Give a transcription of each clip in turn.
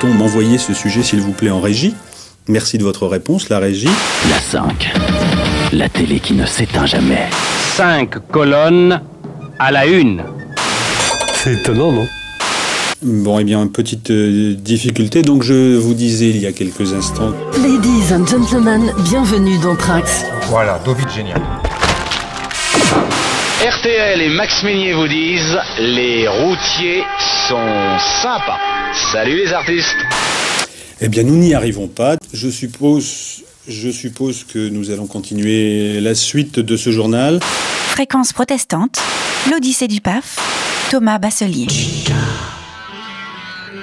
pourrait-on m'envoyer ce sujet, s'il vous plaît, en régie? Merci de votre réponse, la régie. La 5, la télé qui ne s'éteint jamais. 5 colonnes à la une. C'est étonnant, non? Bon, eh bien, petite difficulté. Donc, je vous disais il y a quelques instants... Ladies and gentlemen, bienvenue dans Trax. Voilà, David génial. RTL et Max Meignier vous disent, les routiers sont sympas. Salut les artistes. Eh bien, nous n'y arrivons pas. Je suppose que nous allons continuer la suite de ce journal. Fréquence protestante, l'Odyssée du PAF, Thomas Basselier.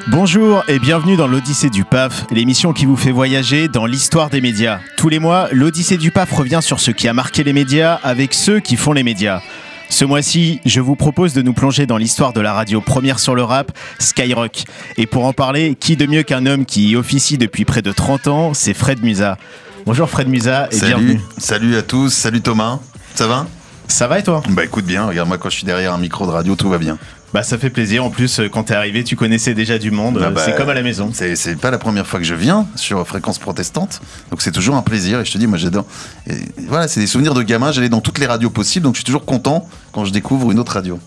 Bonjour et bienvenue dans l'Odyssée du PAF, l'émission qui vous fait voyager dans l'histoire des médias. Tous les mois, l'Odyssée du PAF revient sur ce qui a marqué les médias avec ceux qui font les médias. Ce mois-ci, je vous propose de nous plonger dans l'histoire de la radio première sur le rap, Skyrock. Et pour en parler, qui de mieux qu'un homme qui y officie depuis près de 30 ans, c'est Fred Musa. Bonjour Fred Musa et bienvenue. Salut à tous, salut Thomas, ça va ? Ça va et toi ? Bah écoute bien, regarde moi quand je suis derrière un micro de radio, tout va bien. Bah ça fait plaisir, en plus quand t'es arrivé tu connaissais déjà du monde, c'est comme à la maison. C'est pas la première fois que je viens sur Fréquence Protestante, donc c'est toujours un plaisir et je te dis moi j'adore. Et voilà, c'est des souvenirs de gamin, j'allais dans toutes les radios possibles, donc je suis toujours content quand je découvre une autre radio.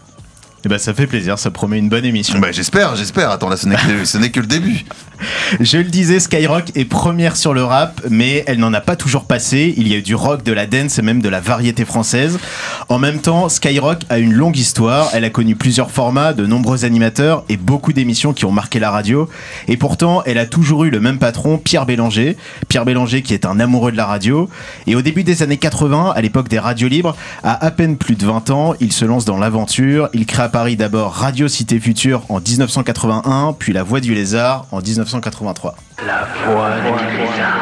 Et bah ça fait plaisir, ça promet une bonne émission. Bah j'espère, attends là ce n'est que le début. Je le disais, Skyrock est première sur le rap, mais elle n'en a pas toujours passé. Il y a eu du rock, de la dance et même de la variété française. En même temps, Skyrock a une longue histoire. Elle a connu plusieurs formats, de nombreux animateurs et beaucoup d'émissions qui ont marqué la radio. Et pourtant, elle a toujours eu le même patron, Pierre Bélanger. Pierre Bélanger qui est un amoureux de la radio. Et au début des années 80, à l'époque des radios libres, à peine plus de 20 ans, il se lance dans l'aventure. Il crée à Paris d'abord Radio Cité Future en 1981, puis La Voix du Lézard en 1983. La voix du lézard.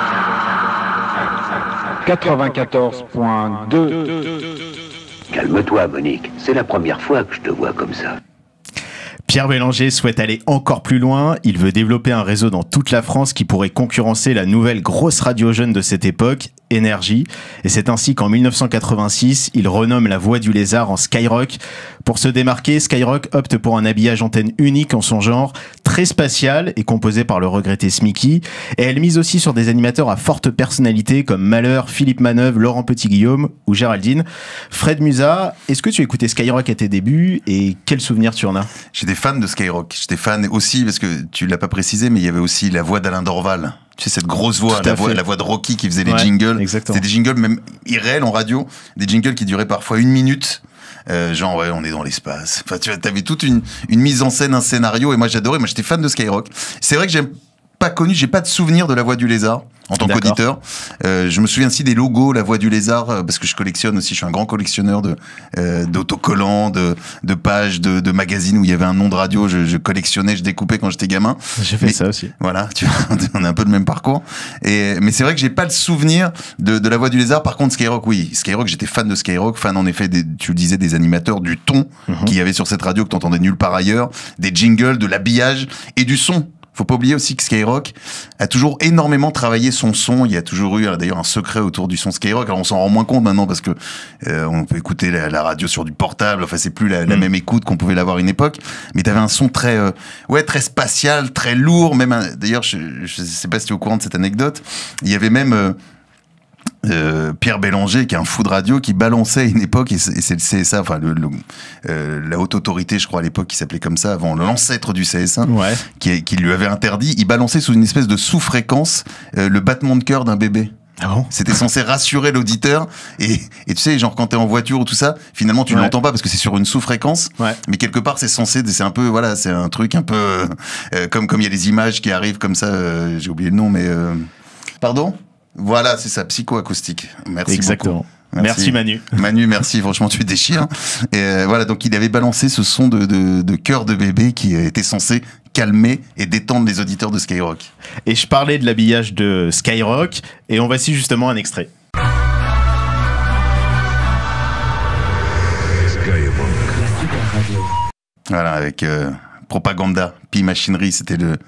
94.2. Calme-toi, Monique. C'est la première fois que je te vois comme ça. Pierre Bélanger souhaite aller encore plus loin. Il veut développer un réseau dans toute la France qui pourrait concurrencer la nouvelle grosse radio jeune de cette époque, Énergie. Et c'est ainsi qu'en 1986, il renomme La Voix du Lézard en Skyrock. Pour se démarquer, Skyrock opte pour un habillage antenne unique en son genre, très spatial et composé par le regretté Smicky. Et elle mise aussi sur des animateurs à forte personnalité comme Malheur, Philippe Manœuvre, Laurent Petit-Guillaume ou Géraldine. Fred Musa, est-ce que tu écoutais Skyrock à tes débuts et quels souvenirs tu en as ? J'étais fan de Skyrock, j'étais fan aussi parce que tu l'as pas précisé mais il y avait aussi la voix d'Alain Dorval. Tu sais, cette grosse voix, la voix de Rocky qui faisait les jingles. Exactement. C'était des jingles même irréels en radio, des jingles qui duraient parfois 1 minute. Genre, ouais, on est dans l'espace. Enfin, tu avais toute une mise en scène, un scénario, et moi j'adorais, moi j'étais fan de Skyrock. C'est vrai que j'ai pas de souvenir de La Voix du Lézard en tant qu'auditeur. Je me souviens aussi des logos La Voix du Lézard parce que je collectionne aussi, je suis un grand collectionneur d'autocollants, de pages, de magazines où il y avait un nom de radio, je collectionnais, je découpais quand j'étais gamin. J'ai fait ça aussi. Voilà, tu vois, on a un peu le même parcours. Mais c'est vrai que j'ai pas le souvenir de La Voix du Lézard. Par contre, Skyrock, oui. Skyrock, j'étais fan de Skyrock, fan en effet, tu le disais, des animateurs, du ton qu'il y avait sur cette radio que t'entendais nulle part ailleurs, des jingles, de l'habillage et du son. Faut pas oublier aussi que Skyrock a toujours énormément travaillé son son. Il y a toujours eu d'ailleurs un secret autour du son Skyrock. Alors on s'en rend moins compte maintenant parce que on peut écouter la radio sur du portable. Enfin c'est plus la même écoute qu'on pouvait l'avoir à une époque. Mais t'avais un son très spatial, très lourd. Même d'ailleurs je sais pas si tu es au courant de cette anecdote. Il y avait même Pierre Bélanger, qui est un fou de radio, qui balançait à une époque, et c'est le CSA, enfin la haute autorité, je crois à l'époque, qui s'appelait comme ça, avant l'ancêtre du CSA, qui lui avait interdit, il balançait sous une espèce de sous-fréquence le battement de cœur d'un bébé. Ah bon ? C'était censé rassurer l'auditeur et tu sais, genre quand t'es en voiture ou tout ça, finalement tu ne l'entends pas parce que c'est sur une sous-fréquence, mais quelque part c'est un peu, voilà, c'est un truc un peu comme il y a des images qui arrivent comme ça, j'ai oublié le nom, mais pardon ? Voilà, c'est ça, psychoacoustique. Merci Exactement. beaucoup. Merci Manu. Manu, merci, franchement tu déchires. Et voilà, donc il avait balancé ce son de cœur de bébé qui était censé calmer et détendre les auditeurs de Skyrock. Et je parlais de l'habillage de Skyrock, et on voici justement un extrait. Voilà, avec Propaganda, puis Machinerie, c'était le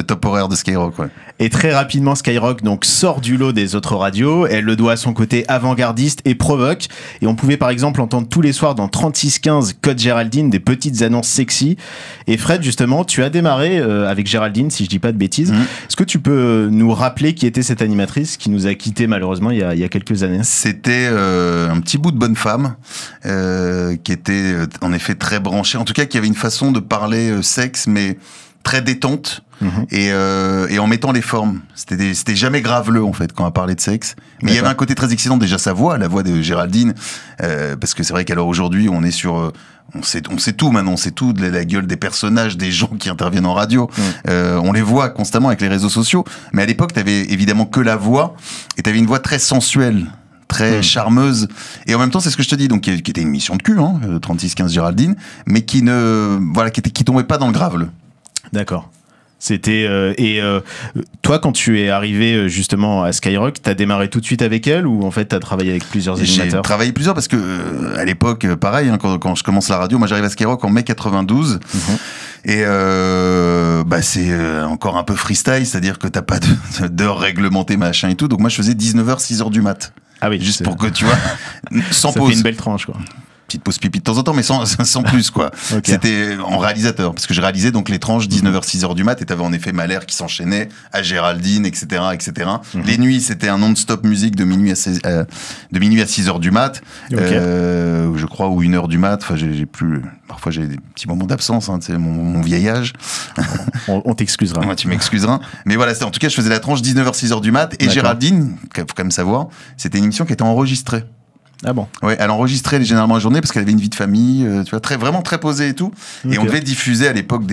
top horaire de Skyrock. Ouais. Et très rapidement, Skyrock donc sort du lot des autres radios. Elle le doit à son côté avant-gardiste et provoque. Et on pouvait par exemple entendre tous les soirs dans 3615 Code Géraldine des petites annonces sexy. Et Fred, justement, tu as démarré avec Géraldine, si je dis pas de bêtises. Est-ce que tu peux nous rappeler qui était cette animatrice qui nous a quittés malheureusement il y a quelques années? C'était un petit bout de bonne femme qui était en effet très branchée. En tout cas, qui avait une façon de parler sexe, mais très détente. Et en mettant les formes. C'était jamais graveleux en fait quand on parlait de sexe. Mais il y avait un côté très excitant, déjà sa voix, la voix de Géraldine, parce que c'est vrai qu'alors aujourd'hui on est sur on sait tout maintenant, on sait tout de la gueule des personnages, des gens qui interviennent en radio. On les voit constamment avec les réseaux sociaux. Mais à l'époque, t'avais évidemment que la voix, et t'avais une voix très sensuelle, très charmeuse, et en même temps c'est ce que je te dis, donc qui était une mission de cul, 3615 Géraldine, mais qui tombait pas dans le graveleux. D'accord. C'était toi quand tu es arrivé justement à Skyrock, t'as démarré tout de suite avec elle ou en fait t'as travaillé avec plusieurs animateurs? J'ai travaillé plusieurs parce que à l'époque pareil, quand je commence la radio, moi j'arrive à Skyrock en mai 92 et c'est encore un peu freestyle, c'est-à-dire que t'as pas d'heures réglementées machin et tout, donc moi je faisais 19h 6h du mat. Ah oui, juste pour que tu vois, sans pause. Ça fait une belle tranche quoi. Petite pause pipi de temps en temps, mais sans plus, quoi. Okay. C'était en réalisateur, parce que je réalisais donc les tranches 19h, 6h du mat, et t'avais en effet Malher qui s'enchaînait à Géraldine, etc., etc. Les nuits, c'était un non-stop musique de minuit à 6h du mat, je crois, ou 1h du mat, enfin, j'ai plus, parfois j'ai des petits moments d'absence, tu sais, mon vieil âge. On t'excusera. Ouais, tu m'excuseras. Mais voilà, en tout cas, je faisais la tranche 19h, 6h du mat, et Géraldine, faut quand même savoir, c'était une émission qui était enregistrée. Ah bon? Ouais, elle enregistrait généralement la journée parce qu'elle avait une vie de famille, tu vois, vraiment très posée et tout. Okay. Et on devait diffuser à l'époque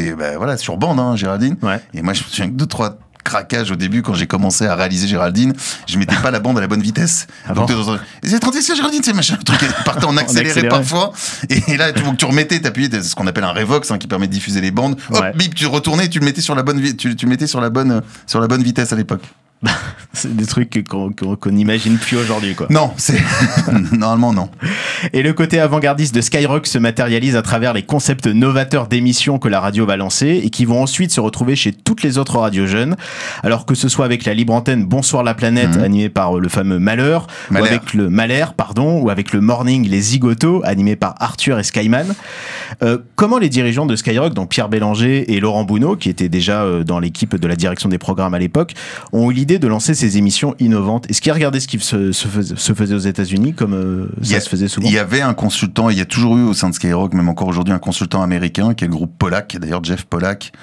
sur bande, Géraldine. Ouais. Et moi, je me souviens que 2-3 craquages au début quand j'ai commencé à réaliser Géraldine, je mettais pas la bande à la bonne vitesse. Ah donc bon? C'est 36 Géraldine, c'est machin, le truc partait en accéléré parfois. Et là, tu remettais, t'appuyais, c'est ce qu'on appelle un Revox, qui permet de diffuser les bandes. Hop, bip, tu retournais, tu le mettais sur la bonne sur la bonne vitesse à l'époque. C'est des trucs qu'on n'imagine plus aujourd'hui, quoi. Non, normalement non. Et le côté avant-gardiste de Skyrock se matérialise à travers les concepts novateurs d'émissions que la radio va lancer et qui vont ensuite se retrouver chez toutes les autres radios jeunes. Alors que ce soit avec la libre antenne Bonsoir la planète, animée par le fameux Malher. Ou avec le Malher, ou avec le Morning Les Zigotos, animé par Arthur et Skyman. Comment les dirigeants de Skyrock, donc Pierre Bélanger et Laurent Bounot, qui étaient déjà dans l'équipe de la direction des programmes à l'époque, ont eu l'idée de lancer ces émissions innovantes? Est-ce qu'ils regardaient ce qui se faisait aux États-Unis comme ça se faisait souvent? Il y avait un consultant, il y a toujours eu au sein de Skyrock, même encore aujourd'hui, un consultant américain qui est le groupe Pollack, d'ailleurs Jeff Pollack.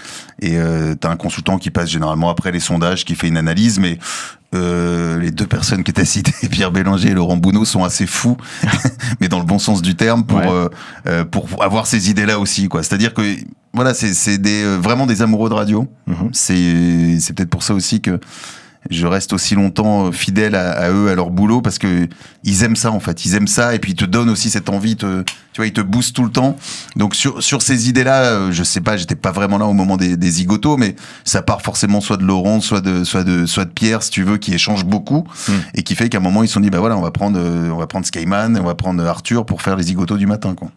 Et t'as un consultant qui passe généralement après les sondages, qui fait une analyse, mais les deux personnes que t'as citées, Pierre Bélanger et Laurent Bounot, sont assez fous, mais dans le bon sens du terme, pour avoir ces idées-là aussi, quoi. C'est-à-dire que voilà, c'est vraiment des amoureux de radio. C'est peut-être pour ça aussi que je reste aussi longtemps fidèle à eux, à leur boulot, parce que ils aiment ça en fait, ils aiment ça, et puis ils te donnent aussi cette envie, tu vois, ils te boostent tout le temps. Donc sur ces idées-là, je sais pas, j'étais pas vraiment là au moment des zigotos, mais ça part forcément soit de Laurent, soit de Pierre, si tu veux, qui échange beaucoup, et qui fait qu'à un moment ils se sont dit, bah voilà, on va prendre Skyman, on va prendre Arthur pour faire les zigotos du matin, quoi.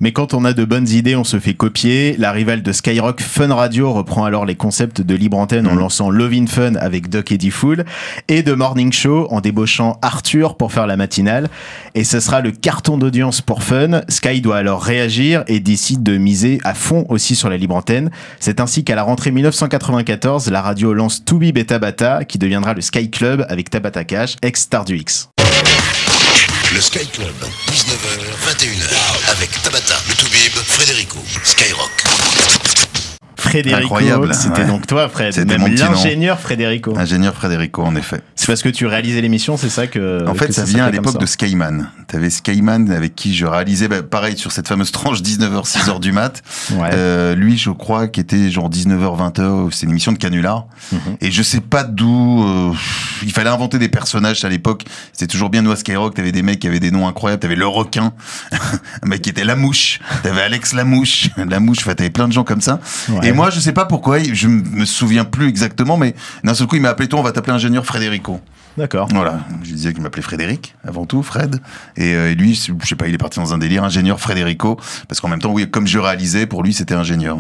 Mais quand on a de bonnes idées, on se fait copier. La rivale de Skyrock, Fun Radio, reprend alors les concepts de Libre Antenne en lançant Love in Fun avec Doc Eddie Fool et de Morning Show en débauchant Arthur pour faire la matinale. Et ce sera le carton d'audience pour Fun. Sky doit alors réagir et décide de miser à fond aussi sur la Libre Antenne. C'est ainsi qu'à la rentrée 1994, la radio lance Toubib et Tabata, qui deviendra le Sky Club avec Tabata Cash, ex-star du X. Le Sky Club, 19h, 21h, avec Tabata, le Toubib, Frédérico, Skyrock. Frédérico, c'était donc toi, Fred. C'était même l'ingénieur Frédérico. Ingénieur Frédérico, en effet. C'est parce que tu réalisais l'émission, c'est ça que... En fait, ça vient à l'époque de Skyman. T'avais Skyman avec qui je réalisais, pareil, sur cette fameuse tranche 19h, 6h du mat. Lui, je crois, qui était genre 19h, 20h, c'est une émission de canular. Et je sais pas d'où... il fallait inventer des personnages à l'époque. C'était toujours bien, nous, à Skyrock, t'avais des mecs qui avaient des noms incroyables. T'avais le requin, un mec qui était la mouche. T'avais Alex la mouche, enfin, t'avais plein de gens comme ça. Et moi, je sais pas pourquoi, je me souviens plus exactement, mais d'un seul coup, il m'a appelé, toi, on va t'appeler ingénieur Frédérico. D'accord. Voilà, je disais qu'il m'appelait Frédéric, avant tout, Fred. Et lui, je sais pas, il est parti dans un délire, ingénieur Frédérico, parce qu'en même temps, oui, comme je réalisais, pour lui, c'était ingénieur.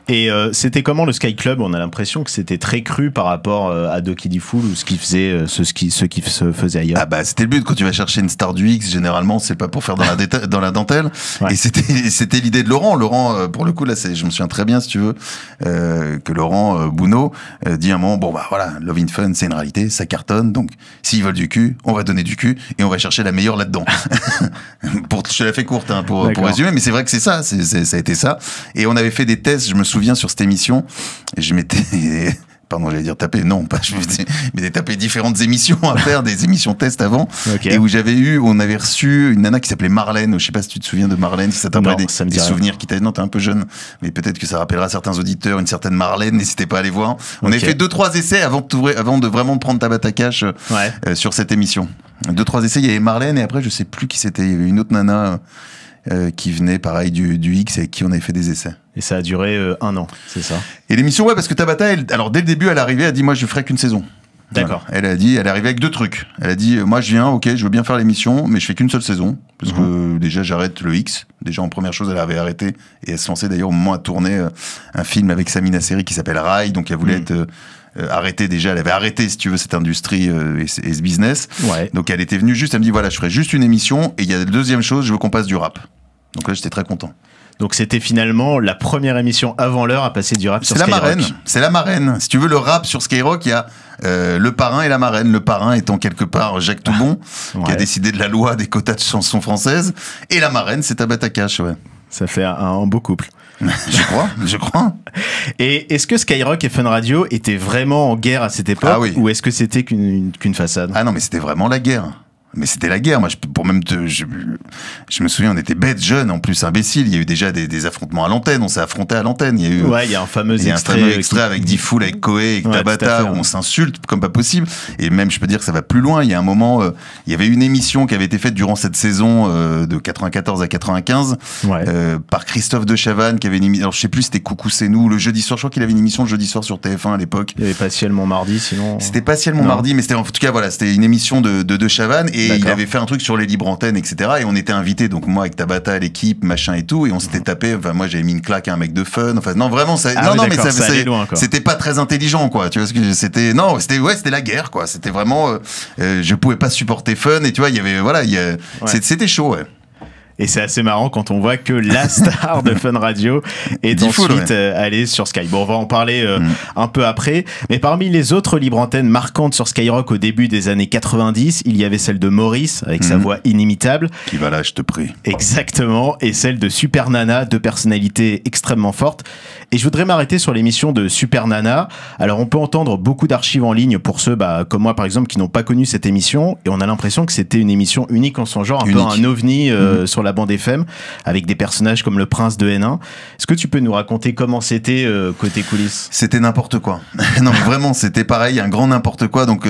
Et c'était comment le Sky Club? On a l'impression que c'était très cru par rapport à Doki Diffoul ou ce qui se faisait ailleurs. Ah bah, c'était le but, quand tu vas chercher une star du X, généralement, c'est pas pour faire dans la dentelle. Ouais. Et c'était l'idée de Laurent. Laurent, pour le coup, là, je me souviens très bien, si tu veux, que Laurent Bounot dit un moment, bon bah voilà, Love in Fun, c'est une réalité, ça cartonne, donc s'ils veulent du cul, on va donner du cul et on va chercher la meilleure là-dedans. Je te la fais courte hein, pour résumer, mais c'est vrai que c'est ça, ça a été ça. Et on avait fait des tests, je me souviens, sur cette émission, et je m'étais... Pardon, j'allais dire taper, non, pas je m'étais tapé différentes émissions à faire, des émissions tests avant, et où on avait reçu une nana qui s'appelait Marlène, je sais pas si tu te souviens de Marlène, si ça t'a rappelé des souvenirs qui t'aient... Non, t'es un peu jeune, mais peut-être que ça rappellera certains auditeurs, une certaine Marlène, n'hésitez pas à aller voir. On avait fait 2-3 essais avant de vraiment prendre Tabata Cash sur cette émission. 2-3 essais, il y avait Marlène, et après je sais plus qui c'était, il y avait une autre nana... qui venait pareil du X et avec qui on avait fait des essais. Et ça a duré 1 an, c'est ça? Et l'émission, ouais, parce que Tabata, alors dès le début, elle arrivait, elle a dit moi je ferai qu'une saison. D'accord. Voilà. Elle est arrivée avec 2 trucs. Elle a dit moi je viens, ok, je veux bien faire l'émission, mais je fais qu'une seule saison parce que déjà j'arrête le X. Déjà en première chose, elle avait arrêté et elle se lançait d'ailleurs au moment à tourner un film avec Samina Seri qui s'appelle Rail, donc elle voulait être arrêtée déjà, elle avait arrêté si tu veux cette industrie et ce business. Ouais. Donc elle était venue juste, elle me dit voilà, je ferai juste une émission et il y a la deuxième chose, je veux qu'on passe du rap. Donc là j'étais très content. Donc c'était finalement la première émission avant l'heure à passer du rap sur Skyrock. C'est la marraine. Si tu veux le rap sur Skyrock, il y a le parrain et la marraine. Le parrain étant quelque part Jacques Toubon, qui a décidé de la loi des quotas de chansons françaises. Et la marraine, c'est Tabata Cash, ouais. Ça fait un beau couple. je crois. Et est-ce que Skyrock et Fun Radio étaient vraiment en guerre à cette époque, ou est-ce que c'était qu'une façade? Ah non, mais c'était vraiment la guerre. Mais c'était la guerre, moi, je me souviens, on était bêtes, jeunes, en plus imbéciles, il y a eu déjà des affrontements à l'antenne, on s'est affronté à l'antenne, il y a eu... Ouais, il y a un fameux extrait avec Diffoul, avec Koé, avec Tabata, où on s'insulte comme pas possible, et même, je peux dire que ça va plus loin, il y a un moment, il y avait une émission qui avait été faite durant cette saison de 94 à 95, par Christophe de Chavannes, qui avait une émission, alors je sais plus, c'était Coucou c'est nous, le jeudi soir, je crois qu'il avait une émission le jeudi soir sur TF1 à l'époque. Il y avait pas Ciel mon mardi, sinon... C'était pas Ciel mon mardi, mais c'était en tout cas, voilà, c'était une émission de Chavannes, et il avait fait un truc sur les libres antennes, etc. Et on était invités, donc moi avec Tabata, l'équipe, machin et tout, et on s'était tapé. Enfin, moi j'avais mis une claque à un mec de Fun. Enfin, non, vraiment, ça. Mais c'était pas très intelligent, quoi. Tu vois ce que c'était? Non, c'était la guerre, quoi. C'était vraiment. Je pouvais pas supporter Fun, et tu vois, il y avait, voilà, c'était chaud, ouais. Et c'est assez marrant quand on voit que la star de Fun Radio est ensuite allée sur Sky. Bon, on va en parler un peu après. Mais parmi les autres libres antennes marquantes sur Skyrock au début des années 90, il y avait celle de Maurice, avec sa voix inimitable. Qui va là, je te prie. Exactement. Et celle de Super Nana, 2 personnalités extrêmement fortes. Et je voudrais m'arrêter sur l'émission de Super Nana. Alors, on peut entendre beaucoup d'archives en ligne pour ceux, comme moi, par exemple, qui n'ont pas connu cette émission. Et on a l'impression que c'était une émission unique en son genre, un peu un ovni sur la bande FM, avec des personnages comme le prince de Hénin. Est-ce que tu peux nous raconter comment c'était côté coulisses? C'était n'importe quoi. Non, mais vraiment, c'était pareil, un grand n'importe quoi. Donc,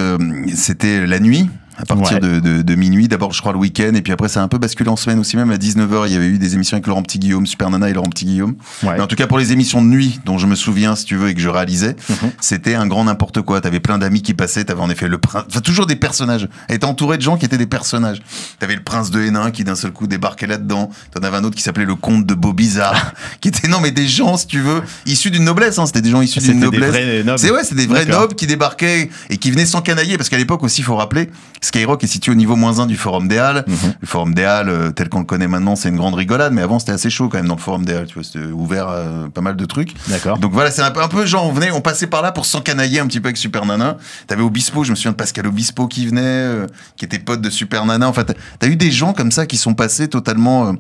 c'était la nuit. À partir de minuit, d'abord je crois le week-end, et puis après ça a un peu basculé en semaine aussi, même à 19h il y avait eu des émissions avec Laurent Petit-Guillaume, Super Nana et Laurent Petit-Guillaume. Mais en tout cas pour les émissions de nuit dont je me souviens, si tu veux, et que je réalisais, c'était un grand n'importe quoi. T'avais plein d'amis qui passaient, t'avais en effet le prince, enfin toujours des personnages. Elle était entourée de gens qui étaient des personnages. T'avais le prince de Hénin qui d'un seul coup débarquait là-dedans. T'en avais un autre qui s'appelait le comte de Beaubizarre, qui était, non mais des gens, si tu veux, issus d'une noblesse, hein. C'était des gens issus d'une noblesse. C'est des vrais nobles qui débarquaient et qui venaient s'encanailler, parce qu'à l'époque aussi, il faut rappeler, Skyrock est situé au niveau -1 du Forum des Halles. Le Forum des Halles, tel qu'on le connaît maintenant, c'est une grande rigolade, mais avant c'était assez chaud quand même dans le Forum des Halles, tu vois, c'était ouvert à pas mal de trucs. D'accord. Donc voilà, c'est un peu genre, on passait par là pour s'encanailler un petit peu avec Super Nana. T'avais Obispo, je me souviens de Pascal Obispo qui venait, qui était pote de Super Nana. En fait, t'as eu des gens comme ça qui sont passés totalement...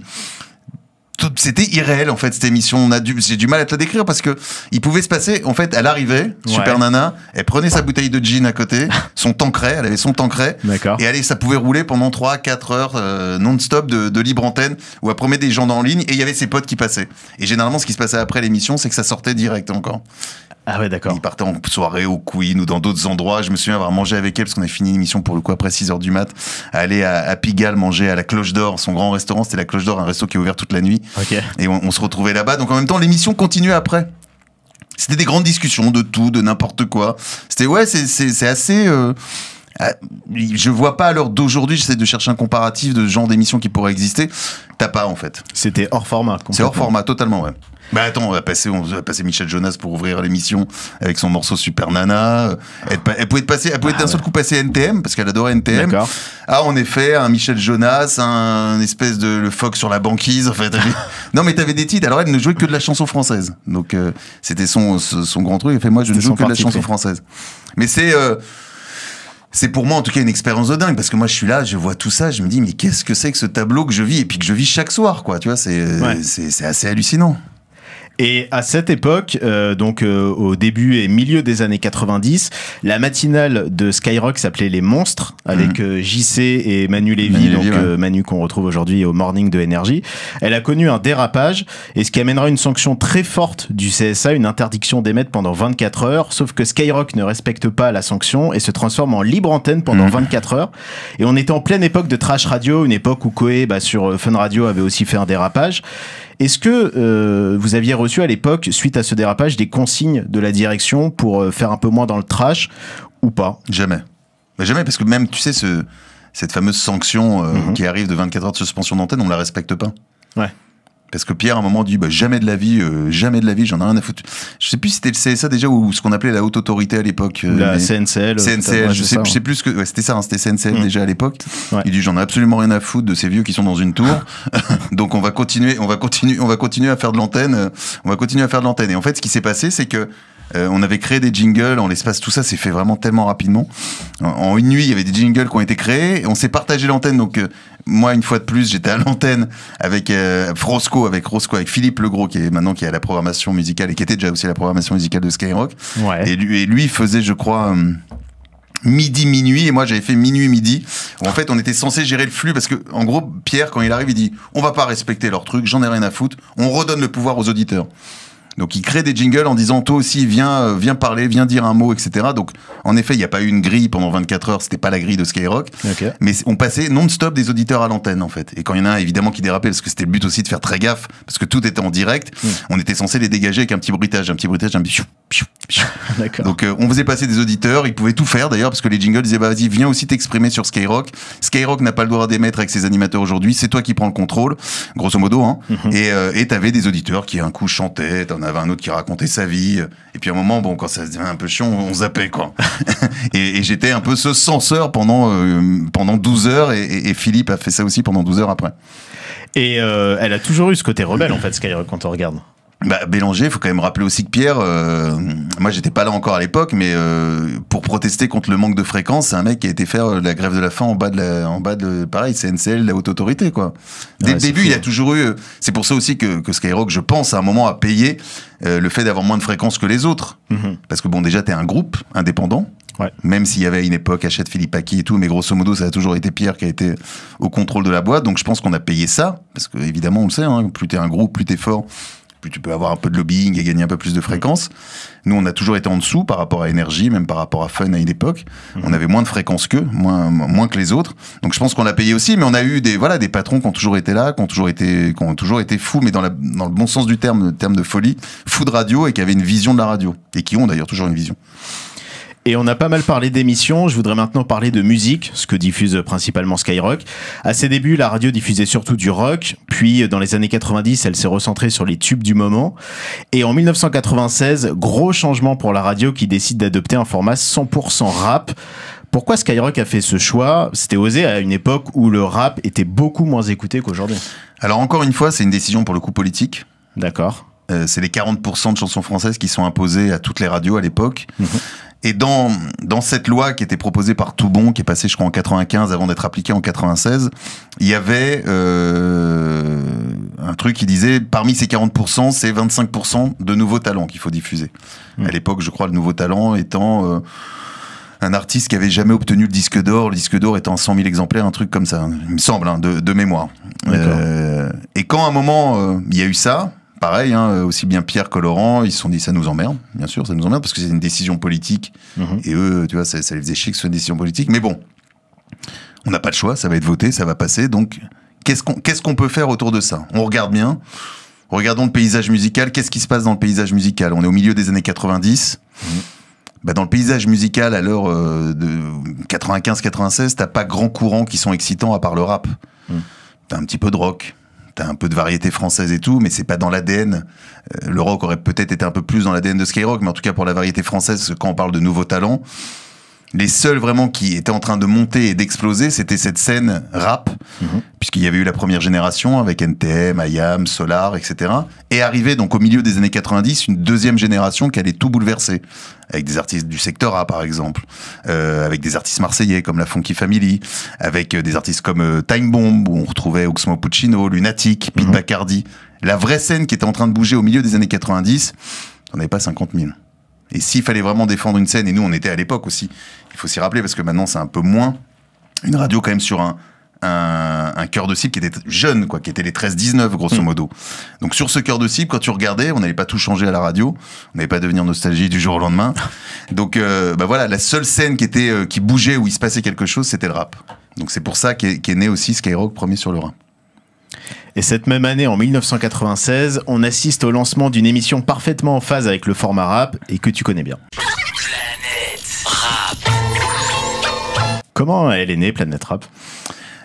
C'était irréel en fait cette émission. J'ai du mal à te la décrire parce que il pouvait se passer. En fait, elle arrivait, Super Nana, elle prenait sa bouteille de gin à côté, son tancret, elle avait son tancret, et allez, ça pouvait rouler pendant 3-4 heures non-stop de libre antenne où elle promet des gens en ligne et il y avait ses potes qui passaient. Et généralement, ce qui se passait après l'émission, c'est que ça sortait direct encore. Ah ouais, d'accord. Ils partaient en soirée au Queen ou dans d'autres endroits. Je me souviens avoir mangé avec elle parce qu'on avait fini l'émission pour le coup après 6h du mat. Aller à Pigalle manger à la Cloche d'Or, son grand restaurant, c'était la Cloche d'Or, un resto qui est ouvert toute la nuit. Et on se retrouvait là-bas. Donc en même temps, l'émission continuait après. C'était des grandes discussions de tout, de n'importe quoi. C'était c'est assez Je vois pas à l'heure d'aujourd'hui, j'essaie de chercher un comparatif de ce genre d'émission qui pourrait exister. T'as pas, en fait. C'était hors format. C'est hors format, totalement, ouais. Bah attends, on va passer Michel Jonas pour ouvrir l'émission avec son morceau Super Nana. Elle pouvait d'un seul coup passer NTM, parce qu'elle adorait NTM. D'accord. Ah, en effet, un Michel Jonas, un espèce de le phoque sur la banquise. En fait, non, mais t'avais des titres. Alors elle ne jouait que de la chanson française. Donc c'était son grand truc. Elle fait, moi, je ne joue que de la chanson française. Mais c'est pour moi en tout cas une expérience de dingue, parce que moi je suis là, je vois tout ça, je me dis mais qu'est-ce que c'est que ce tableau que je vis, et puis que je vis chaque soir, quoi. Tu vois, c'est assez hallucinant. Et à cette époque, au début et milieu des années 90, la matinale de Skyrock s'appelait Les Monstres, avec JC et Manu Lévy, Manu qu'on retrouve aujourd'hui au Morning de Énergie. Elle a connu un dérapage, et ce qui amènera une sanction très forte du CSA, une interdiction d'émettre pendant 24 heures, sauf que Skyrock ne respecte pas la sanction et se transforme en libre antenne pendant 24 heures. Et on était en pleine époque de trash radio, une époque où Koé, sur Fun Radio, avait aussi fait un dérapage. Est-ce que vous aviez reçu à l'époque, suite à ce dérapage, des consignes de la direction pour faire un peu moins dans le trash ou pas? Jamais. Mais jamais, parce que même, tu sais, cette fameuse sanction qui arrive de 24 heures de suspension d'antenne, on ne la respecte pas. Ouais. Parce que Pierre, à un moment, dit jamais de la vie, j'en ai rien à foutre. Je sais plus si c'était le CSA déjà ou ce qu'on appelait la haute autorité à l'époque. La CNCL. CNCL, je sais plus ce que. Ouais, c'était ça, c'était CNCL déjà à l'époque. Ouais. Il dit j'en ai absolument rien à foutre de ces vieux qui sont dans une tour. Donc on va continuer à faire de l'antenne. Et en fait, ce qui s'est passé, c'est que on avait créé des jingles en l'espace, tout ça s'est fait vraiment tellement rapidement. En une nuit, il y avait des jingles qui ont été créés, et on s'est partagé l'antenne. Donc moi, une fois de plus, j'étais à l'antenne avec Roscoe, avec Philippe Legros, qui est à la programmation musicale et qui était déjà aussi à la programmation musicale de Skyrock. Ouais. Et lui faisait, je crois, minuit, et moi j'avais fait midi, où en fait on était censé gérer le flux, parce que en gros Pierre, quand il arrive, il dit on va pas respecter leur truc, j'en ai rien à foutre, on redonne le pouvoir aux auditeurs. Donc il crée des jingles en disant toi aussi viens parler, viens dire un mot, etc. Donc en effet il n'y a pas eu une grille pendant 24 heures, c'était pas la grille de Skyrock, okay. Mais on passait non-stop des auditeurs à l'antenne en fait. Et quand il y en a un évidemment qui dérapait, parce que c'était le but aussi de faire très gaffe, parce que tout était en direct, on était censé les dégager avec un petit bruitage, un petit D'accord. Donc on faisait passer des auditeurs, ils pouvaient tout faire d'ailleurs, parce que les jingles disaient vas-y viens aussi t'exprimer sur Skyrock. Skyrock n'a pas le droit d'émettre avec ses animateurs aujourd'hui, c'est toi qui prends le contrôle, grosso modo, hein. Et t'avais des auditeurs qui un coup chantaient, t'en avais un autre qui racontait sa vie, et puis à un moment quand ça se devenait un peu chiant, on zappait quoi. et j'étais un peu ce censeur pendant 12 heures, et Philippe a fait ça aussi pendant 12 heures après. Et elle a toujours eu ce côté rebelle en fait, Skyrock, quand on regarde. Bélanger, il faut quand même rappeler aussi que Pierre, moi j'étais pas là encore à l'époque, mais pour protester contre le manque de fréquence, c'est un mec qui a été faire la grève de la faim en bas de pareil, CNCL, la haute autorité quoi. Dès le début, il a toujours eu, c'est pour ça aussi que Skyrock, je pense, à un moment a payé le fait d'avoir moins de fréquences que les autres. Parce que bon, déjà t'es un groupe indépendant. Ouais. Même s'il y avait à une époque Hachette, Philippe Aki et tout, mais grosso modo ça a toujours été Pierre qui a été au contrôle de la boîte, donc je pense qu'on a payé ça, parce que évidemment on le sait, hein, plus t'es un groupe, plus t'es fort, plus tu peux avoir un peu de lobbying et gagner un peu plus de fréquences. Nous, on a toujours été en dessous par rapport à Énergie, même par rapport à Fun à une époque. On avait moins de fréquences qu'eux, moins que les autres. Donc je pense qu'on l'a payé aussi, mais on a eu des patrons qui ont toujours été là, qui ont toujours été fous, mais dans le bon sens du terme de folie, fous de radio, et qui avaient une vision de la radio. Et qui ont d'ailleurs toujours une vision. Et on a pas mal parlé d'émissions, je voudrais maintenant parler de musique, ce que diffuse principalement Skyrock. À ses débuts, la radio diffusait surtout du rock, puis dans les années 90, elle s'est recentrée sur les tubes du moment. Et en 1996, gros changement pour la radio qui décide d'adopter un format 100% rap. Pourquoi Skyrock a fait ce choix? C'était osé à une époque où le rap était beaucoup moins écouté qu'aujourd'hui. Alors encore une fois, c'est une décision pour le coup politique. D'accord. C'est les 40% de chansons françaises qui sont imposées à toutes les radios à l'époque. Et dans cette loi qui était proposée par Toubon, qui est passée je crois en 95 avant d'être appliquée en 96, il y avait un truc qui disait parmi ces 40%, c'est 25% de nouveaux talents qu'il faut diffuser. À l'époque, je crois, le nouveau talent étant un artiste qui avait jamais obtenu le disque d'or étant 100 000 exemplaires, un truc comme ça, il me semble, hein, de mémoire. Et quand à un moment il y a eu ça, pareil, hein, aussi bien Pierre que Laurent, ils se sont dit ça nous emmerde, bien sûr, ça nous emmerde parce que c'est une décision politique, et eux, tu vois, ça les faisait chier que ce soit une décision politique, mais bon, on n'a pas le choix, ça va être voté, ça va passer, donc qu'est-ce qu'on peut faire autour de ça? On regarde bien, regardons le paysage musical, qu'est-ce qui se passe dans le paysage musical? On est au milieu des années 90, bah, dans le paysage musical à l'heure de 95-96, t'as pas grand courant qui sont excitants à part le rap. T'as un petit peu de rock, t'as un peu de variété française et tout, mais c'est pas dans l'ADN. Le rock aurait peut-être été un peu plus dans l'ADN de Skyrock, mais en tout cas pour la variété française, quand on parle de nouveaux talents, les seuls vraiment qui étaient en train de monter et d'exploser, c'était cette scène rap, puisqu'il y avait eu la première génération avec NTM, IAM, Solar, etc. Et arrivé donc au milieu des années 90, une deuxième génération qui allait tout bouleverser, avec des artistes du secteur A par exemple, avec des artistes marseillais comme la Funky Family, avec des artistes comme Time Bomb, où on retrouvait Oxmo Puccino, Lunatic, Pete Bacardi. La vraie scène qui était en train de bouger au milieu des années 90, on n'avait pas 50 000. Et s'il fallait vraiment défendre une scène, et nous on était à l'époque aussi, il faut s'y rappeler parce que maintenant c'est un peu moins, une radio quand même sur un cœur de cible qui était jeune, quoi, qui était les 13-19 grosso modo. Donc sur ce cœur de cible, quand tu regardais, on n'allait pas tout changer à la radio, on n'allait pas devenir nostalgie du jour au lendemain. Donc bah voilà, la seule scène qui bougeait, où il se passait quelque chose, c'était le rap. Donc c'est pour ça qu'est né aussi Skyrock premier sur le rap. Et cette même année, en 1996, on assiste au lancement d'une émission parfaitement en phase avec le format rap et que tu connais bien. Planète Rap. Comment elle est née, Planète Rap?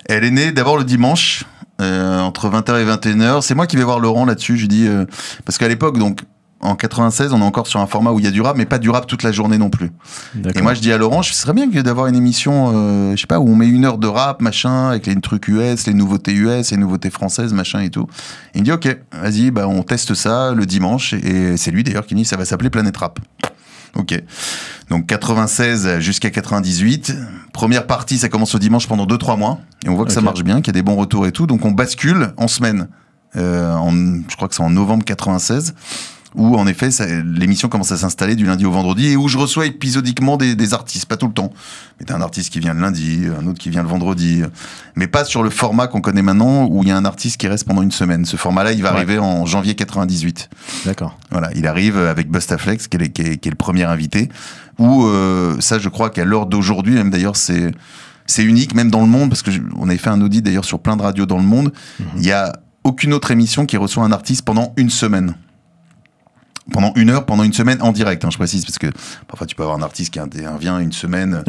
Elle est née d'abord le dimanche, entre 20h et 21h. C'est moi qui vais voir Laurent là-dessus. Je lui dis, parce qu'à l'époque, donc, en 96, on est encore sur un format où il y a du rap, mais pas du rap toute la journée non plus. Et moi, je dis à Laurent, ce serait bien d'avoir une émission, je sais pas, où on met 1 heure de rap, machin, avec les trucs US, les nouveautés US, les nouveautés françaises, machin et tout. Et il me dit, ok, vas-y, bah, on teste ça le dimanche. Et c'est lui d'ailleurs qui me dit, ça va s'appeler Planète Rap. Ok. Donc 96 jusqu'à 98. Première partie, ça commence au dimanche pendant 2-3 mois. Et on voit que ça marche bien, qu'il y a des bons retours et tout. Donc on bascule en semaine. Je crois que c'est en novembre 96. Où en effet l'émission commence à s'installer du lundi au vendredi et où je reçois épisodiquement des artistes, pas tout le temps. Mais t'as un artiste qui vient le lundi, un autre qui vient le vendredi, mais pas sur le format qu'on connaît maintenant où il y a un artiste qui reste pendant une semaine. Ce format-là, il va arriver en janvier 98. D'accord. Voilà, il arrive avec Bustaflex qui est le premier invité, où ça je crois qu'à l'heure d'aujourd'hui, même d'ailleurs c'est unique, même dans le monde, parce qu'on avait fait un audit d'ailleurs sur plein de radios dans le monde, il y a aucune autre émission qui reçoit un artiste pendant une semaine. Pendant 1 heure, pendant une semaine en direct, hein, je précise, parce que parfois tu peux avoir un artiste qui intervient une semaine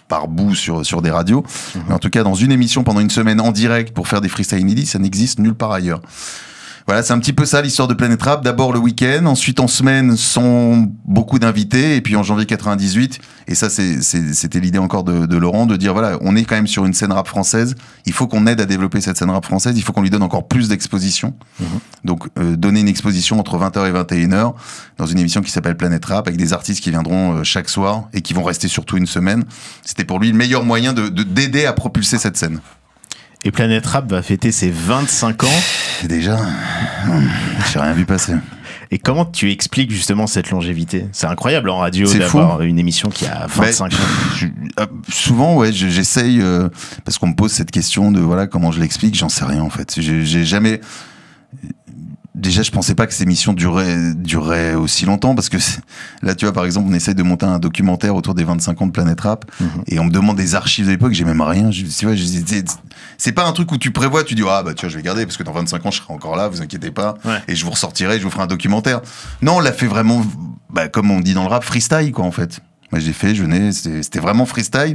par bout sur des radios. Mais en tout cas, dans une émission pendant une semaine en direct pour faire des freestyle inédits, ça n'existe nulle part ailleurs. Voilà, c'est un petit peu ça l'histoire de Planète Rap. D'abord le week-end, ensuite en semaine sans beaucoup d'invités, et puis en janvier 98. Et ça, c'était l'idée encore de Laurent, de dire voilà, on est quand même sur une scène rap française. Il faut qu'on aide à développer cette scène rap française. Il faut qu'on lui donne encore plus d'exposition. Donc donner une exposition entre 20h et 21h dans une émission qui s'appelle Planète Rap avec des artistes qui viendront chaque soir et qui vont rester surtout une semaine. C'était pour lui le meilleur moyen d'aider à propulser cette scène. Et Planète Rap va fêter ses 25 ans. Déjà, j'ai rien vu passer. Et comment tu expliques justement cette longévité? C'est incroyable en radio d'avoir une émission qui a 25 ans. Souvent, ouais, j'essaye, parce qu'on me pose cette question de voilà, comment je l'explique, j'en sais rien en fait. J'ai jamais... Déjà, je pensais pas que cette émission durerait aussi longtemps, parce que là, tu vois, par exemple, on essaye de monter un documentaire autour des 25 ans de Planète Rap, et on me demande des archives de l'époque, j'ai même rien. C'est pas un truc où tu prévois, tu dis, ah bah tu vois, je vais garder, parce que dans 25 ans, je serai encore là, vous inquiétez pas, et je vous ressortirai, je vous ferai un documentaire. Non, on l'a fait vraiment, comme on dit dans le rap, freestyle, quoi, en fait. Moi, j'ai fait, je venais, c'était vraiment freestyle.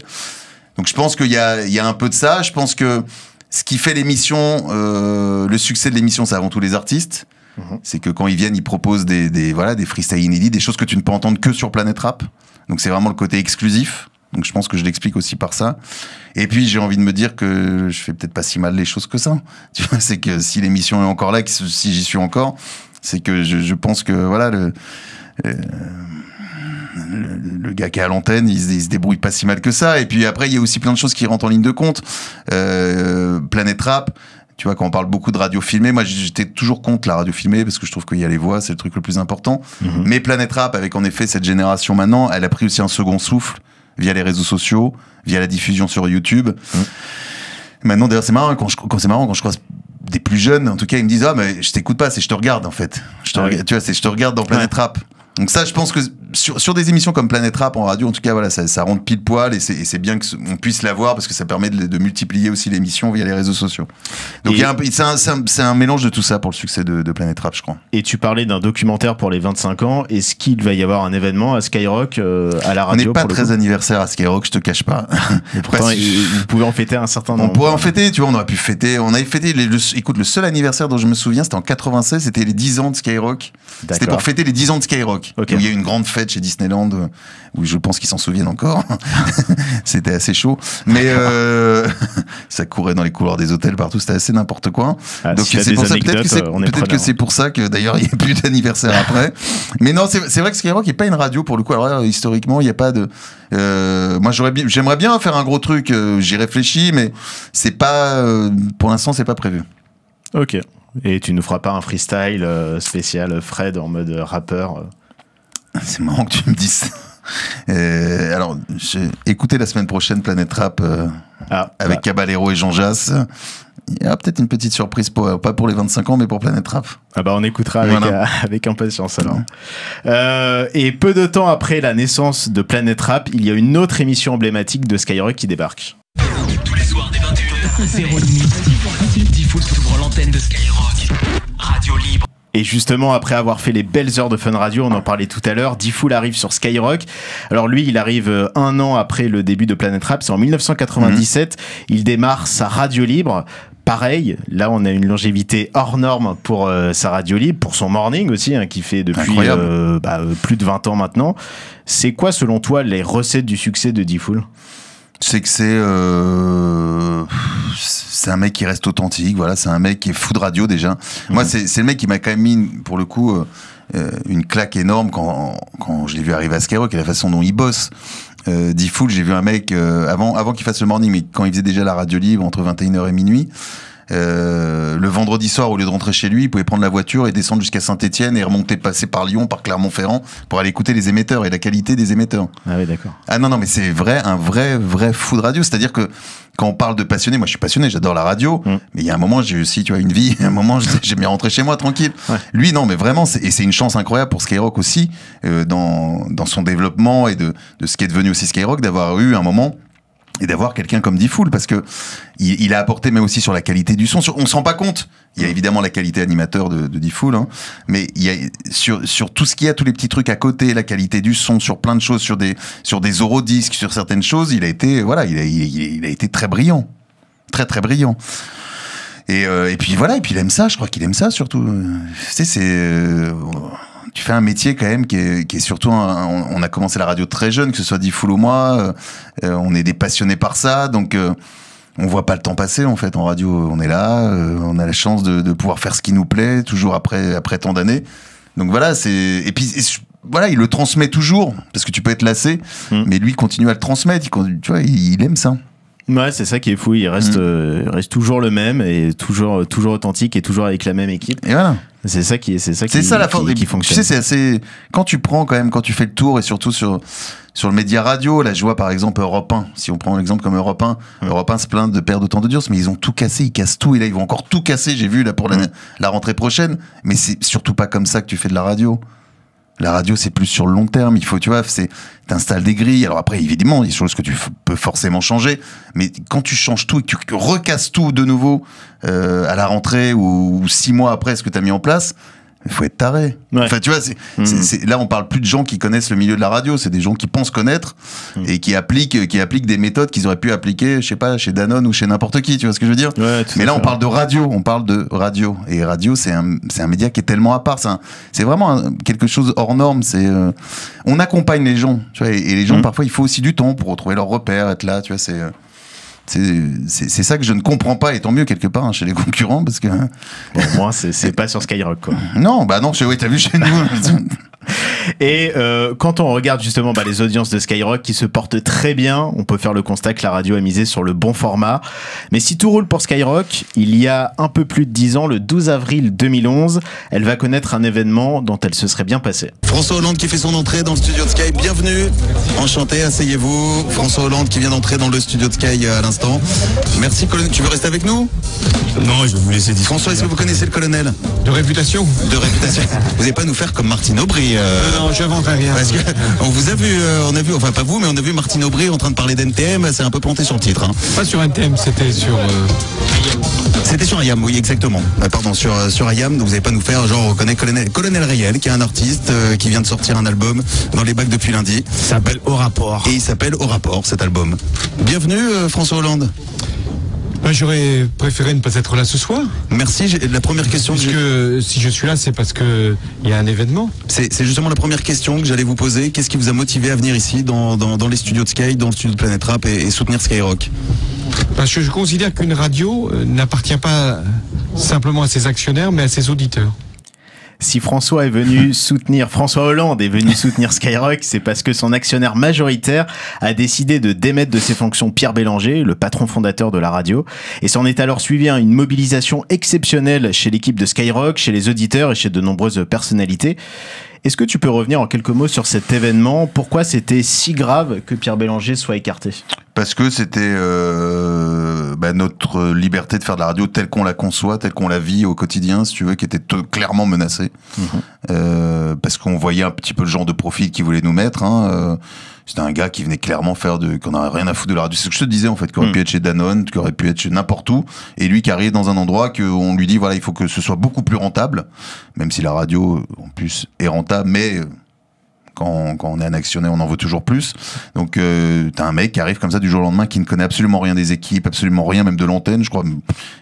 Donc, je pense qu'il y a un peu de ça. Je pense que ce qui fait l'émission, le succès de l'émission, c'est avant tout les artistes. C'est que quand ils viennent, ils proposent des freestyles inédits, des choses que tu ne peux entendre que sur Planète Rap. Donc c'est vraiment le côté exclusif. Donc je pense que je l'explique aussi par ça. Et puis j'ai envie de me dire que je fais peut-être pas si mal les choses que ça. Tu vois, c'est que si l'émission est encore là, si j'y suis encore, c'est que je pense que voilà le gars qui est à l'antenne, il se débrouille pas si mal que ça. Et puis après, il y a aussi plein de choses qui rentrent en ligne de compte. Planète Rap, tu vois, quand on parle beaucoup de radio filmée, moi j'étais toujours contre la radio filmée parce que je trouve qu'il y a les voix, c'est le truc le plus important. Mais Planète Rap, avec en effet cette génération maintenant, elle a pris aussi un second souffle via les réseaux sociaux, via la diffusion sur YouTube. Maintenant, d'ailleurs, c'est marrant quand je croise des plus jeunes, en tout cas, ils me disent ah mais je t'écoute pas, c'est je te regarde en fait. Tu vois, c'est je te regarde dans Planète Rap. Donc ça, je pense que sur des émissions comme Planète Rap en radio, en tout cas, voilà, ça rentre pile poil et c'est bien qu'on puisse l'avoir parce que ça permet de multiplier aussi l'émission via les réseaux sociaux. Donc c'est un mélange de tout ça pour le succès de Planète Rap, je crois. Et tu parlais d'un documentaire pour les 25 ans. Est-ce qu'il va y avoir un événement à Skyrock, à la radio? On n'est pas très anniversaire à Skyrock, je te cache pas. Et pourtant, vous pouvez en fêter un certain nombre. On pourrait en fêter, tu vois, on aurait pu fêter. On avait fêté, écoute, le seul anniversaire dont je me souviens, c'était en 96, c'était les 10 ans de Skyrock. C'était pour fêter les 10 ans de Skyrock. Okay. Où il y a eu une grande fête chez Disneyland, où je pense qu'ils s'en souviennent encore. C'était assez chaud. Mais ça courait dans les couloirs des hôtels partout, c'était assez n'importe quoi. Ah, donc c'est pour ça, peut-être que c'est pour ça que d'ailleurs il n'y a plus d'anniversaire après. Mais non, c'est vrai que Skyrock n'est pas une radio pour le coup. Alors historiquement, il n'y a pas de... moi j'aimerais bien faire un gros truc, j'y réfléchis, mais c'est pas... pour l'instant, c'est pas prévu. Ok. Et tu ne feras pas un freestyle spécial Fred en mode rappeur? C'est marrant que tu me dises ça. Alors, écoutez la semaine prochaine Planète Rap avec Caballero et Jean Jass. Il y a peut-être une petite surprise, pas pour les 25 ans, mais pour Planète Rap. Ah bah on écoutera avec impatience alors. Et peu de temps après la naissance de Planète Rap, il y a une autre émission emblématique de Skyrock qui débarque. Tous les soirs dès 21h, zéro limite. D-Fool s'ouvre l'antenne de Skyrock. Radio libre. Et justement, après avoir fait les belles heures de Fun Radio, on en parlait tout à l'heure, D-Fool arrive sur Skyrock. Alors lui, il arrive un an après le début de Planète Rap, c'est en 1997. Il démarre sa radio libre. Pareil, là on a une longévité hors norme pour sa radio libre, pour son morning aussi, hein, qui fait depuis plus de 20 ans maintenant. C'est quoi selon toi les recettes du succès de D-Fool ? C'est que c'est un mec qui reste authentique, voilà, c'est un mec qui est fou de radio déjà. Moi, c'est le mec qui m'a quand même mis, pour le coup, une claque énorme quand je l'ai vu arriver à Skyrock et la façon dont il bosse. D-Fool, j'ai vu un mec, avant qu'il fasse le morning, mais quand il faisait déjà la radio libre entre 21h et minuit, le vendredi soir, au lieu de rentrer chez lui, il pouvait prendre la voiture et descendre jusqu'à Saint-Etienne et remonter, passer par Lyon, par Clermont-Ferrand pour aller écouter les émetteurs et la qualité des émetteurs. Ah oui, d'accord. Ah non, mais c'est un vrai fou de radio. C'est-à-dire que quand on parle de passionné, moi je suis passionné, j'adore la radio, mais il y a un moment, j'ai aussi, tu vois, une vie, un moment, j'aime bien rentrer chez moi tranquille. Ouais. Lui, non, mais vraiment, c'est une chance incroyable pour Skyrock aussi, dans son développement et de ce qui est devenu aussi Skyrock, d'avoir eu un moment et d'avoir quelqu'un comme D-Fool, parce que il a apporté, mais aussi sur la qualité du son. On se rend pas compte. Il y a évidemment la qualité animateur de D-Fool, hein, mais il y a sur tout ce qu'il y a, tous les petits trucs à côté, la qualité du son, sur plein de choses, sur des eurodisques, sur certaines choses, il a été très brillant, très brillant. Et puis voilà, et puis il aime ça. Je crois qu'il aime ça surtout. Tu sais, tu fais un métier quand même qui est surtout on a commencé la radio très jeune, que ce soit D-Fool ou moi, on est des passionnés par ça, donc on voit pas le temps passer en fait en radio. On est là, on a la chance de pouvoir faire ce qui nous plaît, toujours après tant d'années. Donc voilà, et puis voilà, il le transmet toujours, parce que tu peux être lassé, mais lui il continue à le transmettre. Tu vois, il aime ça. Ouais, c'est ça qui est fou. Il reste toujours le même et toujours authentique et toujours avec la même équipe. Et voilà. C'est ça la force qui fonctionne. Tu sais, c'est assez. Quand tu fais le tour et surtout sur le média radio, là, je vois par exemple Europe 1. Si on prend l'exemple comme Europe 1, Europe 1 se plaint de perdre autant d'audience, mais ils ont tout cassé, ils cassent tout et là ils vont encore tout casser. J'ai vu là pour la rentrée prochaine, mais c'est surtout pas comme ça que tu fais de la radio. La radio, c'est plus sur le long terme. Il faut, tu vois, t'installes des grilles. Alors après, évidemment, il y a des choses que tu peux forcément changer. Mais quand tu changes tout et que tu recasses tout de nouveau à la rentrée ou 6 mois après ce que tu as mis en place, il faut être taré. Ouais. Enfin, tu vois, là, on parle plus de gens qui connaissent le milieu de la radio. C'est des gens qui pensent connaître et qui appliquent des méthodes qu'ils auraient pu appliquer, je sais pas, chez Danone ou chez n'importe qui. Tu vois ce que je veux dire? Ouais, mais là, on parle de radio. Et radio, c'est un média qui est tellement à part. C'est vraiment quelque chose hors norme. On accompagne les gens. Tu vois, et les gens, parfois, il faut aussi du temps pour retrouver leurs repères, être là. Tu vois, c'est ça que je ne comprends pas, et tant mieux quelque part chez les concurrents, parce que bon, moi c'est pas sur Skyrock quoi. Non, bah non, oui, t'as vu chez nous. Et quand on regarde justement les audiences de Skyrock qui se portent très bien, on peut faire le constat que la radio a misé sur le bon format. Mais si tout roule pour Skyrock, il y a un peu plus de 10 ans, le 12 avril 2011, elle va connaître un événement dont elle se serait bien passée. François Hollande qui fait son entrée dans le studio de Sky, bienvenue, enchanté, asseyez-vous. François Hollande qui vient d'entrer dans le studio de Sky à l'instant. Merci colonel, tu veux rester avec nous? Non, je vais vous laisser dire. François, est-ce que vous connaissez le colonel? De réputation. Vous n'allez pas nous faire comme Martine Aubry Non, j'inventerai rien. Parce que on vous a vu, enfin pas vous, mais on a vu Martine Aubry en train de parler d'NTM, c'est un peu planté sur le titre. Hein. Pas sur NTM, c'était sur C'était sur IAM, oui, exactement. Pardon, sur IAM, donc vous n'allez pas nous faire genre on connaît Colonel Riel, qui est un artiste qui vient de sortir un album dans les bacs depuis lundi. Ça s'appelle Au Rapport. Et il s'appelle Au Rapport, cet album. Bienvenue François Hollande. J'aurais préféré ne pas être là ce soir. Merci. La première question. Parce que si je suis là, c'est parce que il y a un événement. C'est justement la première question que j'allais vous poser. Qu'est-ce qui vous a motivé à venir ici, dans les studios de Sky, dans le studio de Planète Rap et soutenir Skyrock? Parce que je considère qu'une radio n'appartient pas simplement à ses actionnaires, mais à ses auditeurs. Si François Hollande est venu soutenir Skyrock, c'est parce que son actionnaire majoritaire a décidé de démettre de ses fonctions Pierre Bélanger, le patron fondateur de la radio. Et s'en est alors suivi une mobilisation exceptionnelle chez l'équipe de Skyrock, chez les auditeurs et chez de nombreuses personnalités. Est-ce que tu peux revenir en quelques mots sur cet événement? Pourquoi c'était si grave que Pierre Bélanger soit écarté? Parce que c'était notre liberté de faire de la radio telle qu'on la conçoit, telle qu'on la vit au quotidien, si tu veux, qui était clairement menacée. Parce qu'on voyait un petit peu le genre de profil qu'il voulait nous mettre. C'était un gars qui venait clairement qu'on n'a rien à foutre de la radio. C'est ce que je te disais, en fait, qui aurait pu être chez Danone, qui aurait pu être chez n'importe où. Et lui qui arrive dans un endroit qu'on lui dit, voilà, il faut que ce soit beaucoup plus rentable. Même si la radio, en plus, est rentable, mais quand on est un actionnaire, on en veut toujours plus. Donc, t'as un mec qui arrive comme ça du jour au lendemain, qui ne connaît absolument rien des équipes, absolument rien, même de l'antenne, je crois.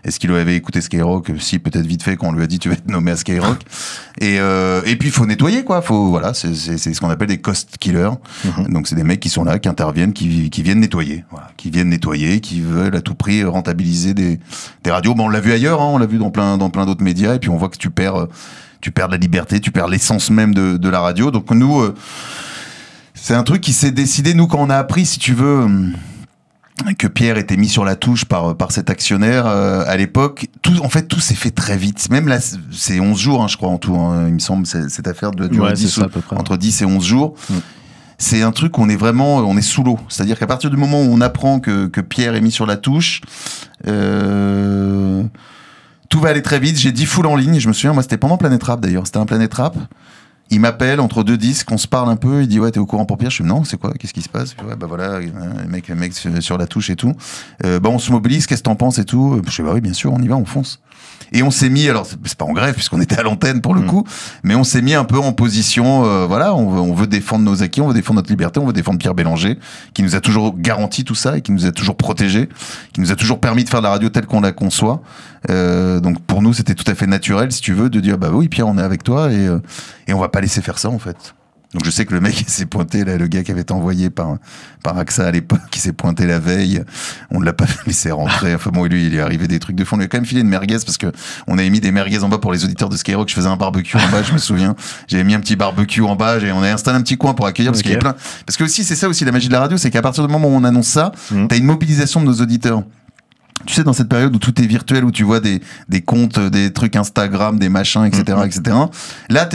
Est-ce qu'il avait écouté Skyrock? Si, peut-être vite fait, quand on lui a dit, tu vas être nommé à Skyrock. Et puis, il faut nettoyer, quoi. Voilà, c'est ce qu'on appelle des cost killers. Donc, c'est des mecs qui sont là, qui interviennent, qui viennent nettoyer. Voilà, qui viennent nettoyer, qui veulent à tout prix rentabiliser des radios. Bon, on l'a vu ailleurs, on l'a vu dans plein d'autres médias, et puis on voit que tu perds de la liberté, tu perds l'essence même de la radio. Donc nous, c'est un truc qui s'est décidé, nous, quand on a appris, si tu veux, que Pierre était mis sur la touche par cet actionnaire à l'époque, tout s'est fait très vite. Même là, c'est 11 jours, je crois, en tout, il me semble, cette affaire doit durer entre 10 et 11 jours. C'est un truc où on est sous l'eau. C'est-à-dire qu'à partir du moment où on apprend que Pierre est mis sur la touche, tout va aller très vite. J'ai 10 foules en ligne. Je me souviens, moi, c'était pendant Planète Rap d'ailleurs. C'était un Planète Rap. Il m'appelle entre deux disques, on se parle un peu. Il dit, ouais, t'es au courant pour Pierre? Je dis, non, c'est quoi? Qu'est-ce qui se passe? Ouais, bah voilà, les mecs sur la touche et tout. On se mobilise, qu'est-ce que t'en penses et tout? Je dis, bah oui, bien sûr, on y va, on fonce. Et on s'est mis, alors c'est pas en grève puisqu'on était à l'antenne pour le coup, mais on s'est mis un peu en position, voilà, on veut défendre nos acquis, on veut défendre notre liberté, on veut défendre Pierre Bélanger, qui nous a toujours garanti tout ça et qui nous a toujours protégés, qui nous a toujours permis de faire de la radio telle qu'on la conçoit. Donc pour nous, c'était tout à fait naturel, si tu veux, de dire, bah oui, Pierre, on est avec toi et on va pas laisser faire ça en fait. Donc je sais que le mec s'est pointé, là, le gars qui avait été envoyé par AXA à l'époque, qui s'est pointé la veille, on ne l'a pas laissé rentrer. Enfin bon, lui, il est arrivé des trucs de fond. On lui a quand même filé une merguez parce que on avait mis des merguez en bas pour les auditeurs de Skyrock. Je faisais un barbecue en bas, je me souviens. J'avais mis un petit barbecue en bas, on a installé un petit coin pour accueillir parce qu'il y avait plein. Parce que aussi, c'est ça aussi la magie de la radio, c'est qu'à partir du moment où on annonce ça, t'as une mobilisation de nos auditeurs. Tu sais, dans cette période où tout est virtuel, où tu vois des comptes, des trucs Instagram, des machins, etc., etc. Là,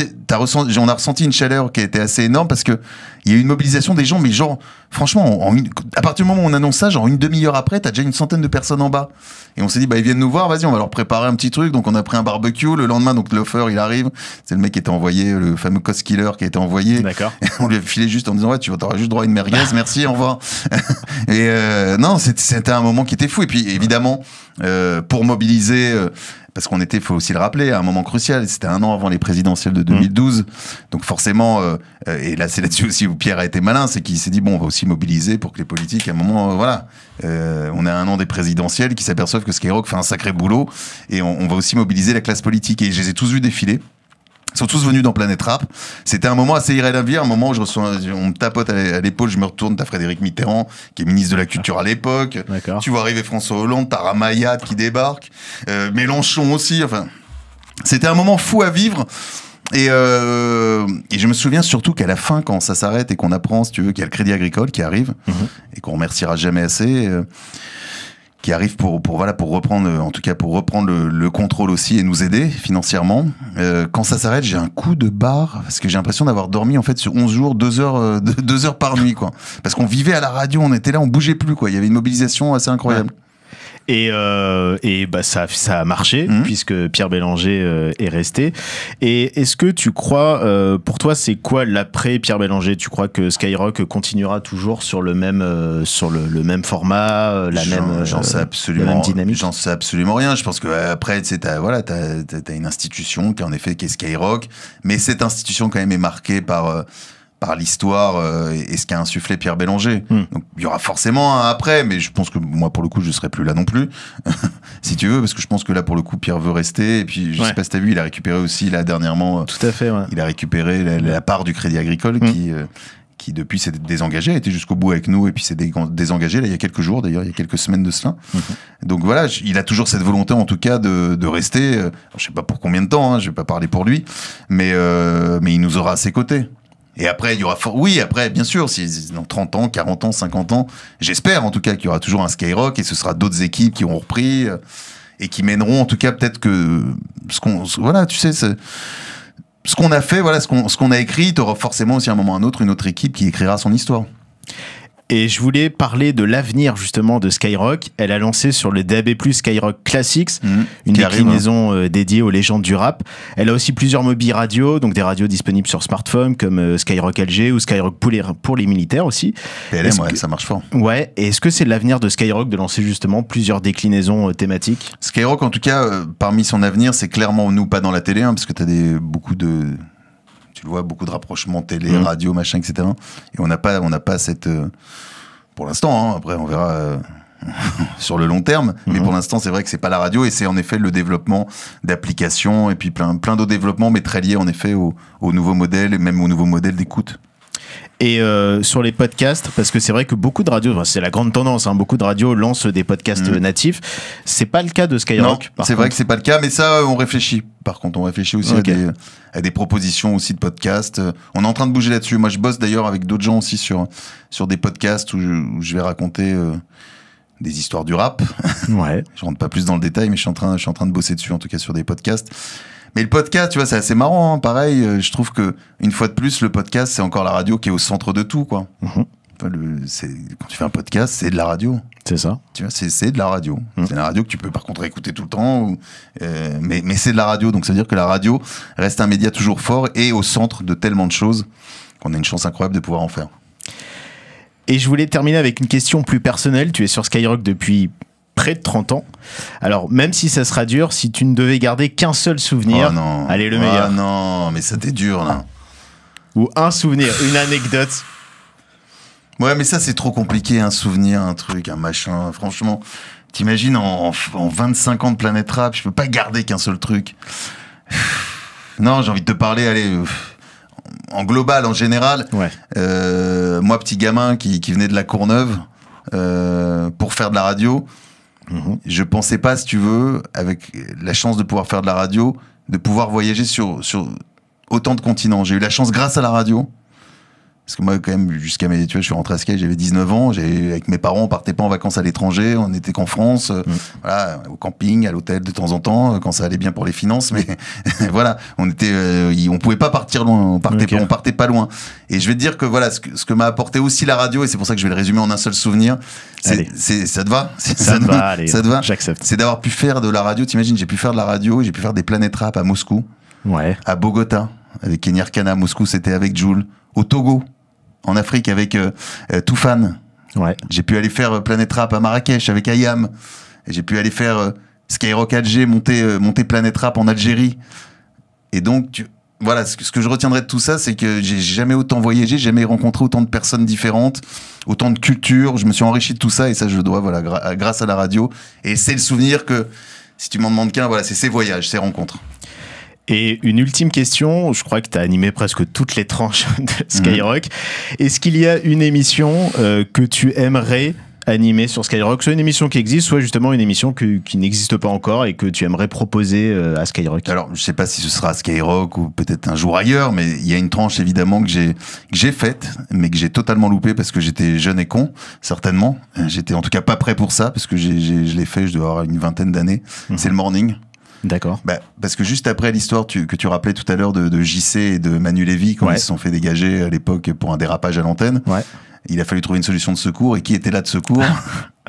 on a ressenti une chaleur qui a été assez énorme parce que il y a eu une mobilisation des gens, mais genre, franchement, à partir du moment où on annonce ça, genre une demi-heure après, t'as déjà une centaine de personnes en bas. Et on s'est dit, bah, ils viennent nous voir, vas-y, on va leur préparer un petit truc. Donc, on a pris un barbecue. Le lendemain, donc, l'offer, il arrive. C'est le mec qui était envoyé, le fameux cost killer qui a été envoyé. D'accord. On lui a filé juste en disant, ouais, tu auras juste droit à une merguez, merci, au revoir. Et, non, c'était un moment qui était fou. Et puis, évidemment, pour mobiliser, parce qu'on était, faut aussi le rappeler, à un moment crucial. C'était un an avant les présidentielles de 2012. Donc forcément, et là c'est là-dessus aussi où Pierre a été malin, c'est qu'il s'est dit, bon, on va aussi mobiliser pour que les politiques, à un moment, voilà, on a un an des présidentielles qui s'aperçoivent que Skyrock fait un sacré boulot, et on va aussi mobiliser la classe politique. Et je les ai tous vus défiler. Ils sont tous venus dans Planète Rap. C'était un moment assez irréalable, un moment où on me tapote à l'épaule, je me retourne, t'as Frédéric Mitterrand, qui est ministre de la Culture à l'époque. Tu vois arriver François Hollande, t'as Ramayad qui débarque, Mélenchon aussi, enfin... C'était un moment fou à vivre. Et je me souviens surtout qu'à la fin, quand ça s'arrête et qu'on apprend, si tu veux, qu'il y a le Crédit Agricole qui arrive, et qu'on remerciera jamais assez... qui arrive pour reprendre, en tout cas pour reprendre le contrôle aussi et nous aider financièrement. Quand ça s'arrête, j'ai un coup de barre parce que j'ai l'impression d'avoir dormi en fait sur 11 jours, 2 heures par nuit, quoi. Parce qu'on vivait à la radio, on était là, on bougeait plus, quoi. Il y avait une mobilisation assez incroyable. Et bah ça a marché puisque Pierre Bélanger est resté. Et est-ce que tu crois, pour toi, c'est quoi l'après Pierre Bélanger? Tu crois que Skyrock continuera toujours sur le même format, j'en sais absolument, la même dynamique? J'en sais absolument rien. Je pense que après, tu sais, t'as une institution qui est Skyrock, mais cette institution quand même est marquée par l'histoire et ce qu'a insufflé Pierre Bélanger. Donc il y aura forcément un après, mais je pense que moi pour le coup je serai plus là non plus si tu veux, parce que je pense que là pour le coup Pierre veut rester, et puis je sais pas si t'as vu, il a récupéré aussi là dernièrement, tout à fait, il a récupéré la part du Crédit Agricole qui depuis s'est désengagé, a été jusqu'au bout avec nous et puis s'est désengagé là il y a quelques jours, d'ailleurs il y a quelques semaines de cela. Donc voilà, il a toujours cette volonté en tout cas de rester, alors, je sais pas pour combien de temps, je vais pas parler pour lui, mais il nous aura à ses côtés. Et après, il y aura après, bien sûr, si dans 30 ans, 40 ans, 50 ans, j'espère en tout cas qu'il y aura toujours un Skyrock, et ce sera d'autres équipes qui auront repris et qui mèneront en tout cas peut-être que voilà, tu sais, ce qu'on a fait, voilà, ce qu'on a écrit, tu auras forcément aussi à un moment ou à un autre une autre équipe qui écrira son histoire. Et je voulais parler de l'avenir justement de Skyrock. Elle a lancé sur le DAB+, Skyrock Classics, une déclinaison dédiée aux légendes du rap. Elle a aussi plusieurs mobiles radios, donc des radios disponibles sur smartphone comme Skyrock LG ou Skyrock pour les militaires aussi. PLM, ça marche fort. Ouais, et est-ce que c'est l'avenir de Skyrock de lancer justement plusieurs déclinaisons thématiques? Skyrock, en tout cas, parmi son avenir, c'est clairement, nous, pas dans la télé, parce que tu as beaucoup de rapprochements télé, radio, machin, etc. Et on n'a pas cette... pour l'instant, après on verra sur le long terme, mais pour l'instant c'est vrai que c'est pas la radio, et c'est en effet le développement d'applications et puis plein d'autres développements, mais très liés en effet au nouveau modèle, et même au nouveau modèle d'écoute. Et sur les podcasts, parce que c'est vrai que beaucoup de radios, c'est la grande tendance, beaucoup de radios lancent des podcasts natifs. C'est pas le cas de Skyrock. Non, c'est vrai que c'est pas le cas, mais ça, on réfléchit. Par contre, on réfléchit aussi à des propositions aussi de podcasts. On est en train de bouger là-dessus. Moi, je bosse d'ailleurs avec d'autres gens aussi sur des podcasts où je vais raconter des histoires du rap. Ouais. Je rentre pas plus dans le détail, mais je suis en train de bosser dessus, en tout cas sur des podcasts. Mais le podcast, tu vois, c'est assez marrant, pareil. Je trouve que une fois de plus, le podcast, c'est encore la radio qui est au centre de tout, quoi. Enfin, quand tu fais un podcast, c'est de la radio. C'est ça. Tu vois, c'est de la radio. C'est de la radio que tu peux par contre écouter tout le temps, mais c'est de la radio. Donc ça veut dire que la radio reste un média toujours fort et au centre de tellement de choses qu'on a une chance incroyable de pouvoir en faire. Et je voulais terminer avec une question plus personnelle. Tu es sur Skyrock depuis près de 30 ans. Alors, même si ça sera dur, si tu ne devais garder qu'un seul souvenir, allez, le meilleur. Ah non, mais ça t'est dur, là. Ou un souvenir, une anecdote. Ouais, mais ça, c'est trop compliqué, un souvenir, un truc, un machin. Franchement, t'imagines, en 25 ans de Planète Rap, je peux pas garder qu'un seul truc. Non, j'ai envie de te parler, allez... en global, en général, moi, petit gamin qui venait de la Courneuve pour faire de la radio, je pensais pas, si tu veux, avec la chance de pouvoir faire de la radio, de pouvoir voyager sur autant de continents. J'ai eu la chance grâce à la radio. Parce que moi, quand même, jusqu'à mes études, je suis rentré à Sky, j'avais 19 ans. Avec mes parents, on partait pas en vacances à l'étranger. On n'était qu'en France, voilà, au camping, à l'hôtel de temps en temps, quand ça allait bien pour les finances. Mais voilà, on pouvait pas partir loin. On partait pas loin. Et je vais te dire que voilà, ce que m'a apporté aussi la radio, et c'est pour ça que je vais le résumer en un seul souvenir. Ça te va? Ça te va? J'accepte. C'est d'avoir pu faire de la radio. T'imagines, j'ai pu faire de la radio, j'ai pu faire des Planète Rap à Moscou, à Bogota, avec Kenny Arcana. À Moscou, c'était avec Jul. Au Togo, en Afrique, avec Toufan. J'ai pu aller faire Planète Rap à Marrakech avec Ayam. J'ai pu aller faire Skyrock Alger, monter Planète Rap en Algérie. Et donc, voilà, ce que je retiendrai de tout ça, c'est que j'ai jamais autant voyagé, jamais rencontré autant de personnes différentes, autant de cultures. Je me suis enrichi de tout ça, et ça, je le dois, voilà, grâce à la radio. Et c'est le souvenir que, si tu m'en demandes qu'un, voilà, c'est ces voyages, ces rencontres. Et une ultime question, je crois que tu as animé presque toutes les tranches de Skyrock. Est-ce qu'il y a une émission que tu aimerais animer sur Skyrock, soit une émission qui existe, soit justement une émission qui n'existe pas encore et que tu aimerais proposer à Skyrock? Alors, je sais pas si ce sera à Skyrock ou peut-être un jour ailleurs, mais il y a une tranche évidemment que j'ai faite, mais que j'ai totalement loupé parce que j'étais jeune et con, certainement. J'étais en tout cas pas prêt pour ça, parce que je l'ai fait, je dois avoir une vingtaine d'années. C'est le morning. D'accord. Parce que juste après l'histoire que tu rappelais tout à l'heure de JC et de Manu Lévy, quand ils se sont fait dégager à l'époque pour un dérapage à l'antenne, Il a fallu trouver une solution de secours. Et qui était là de secours?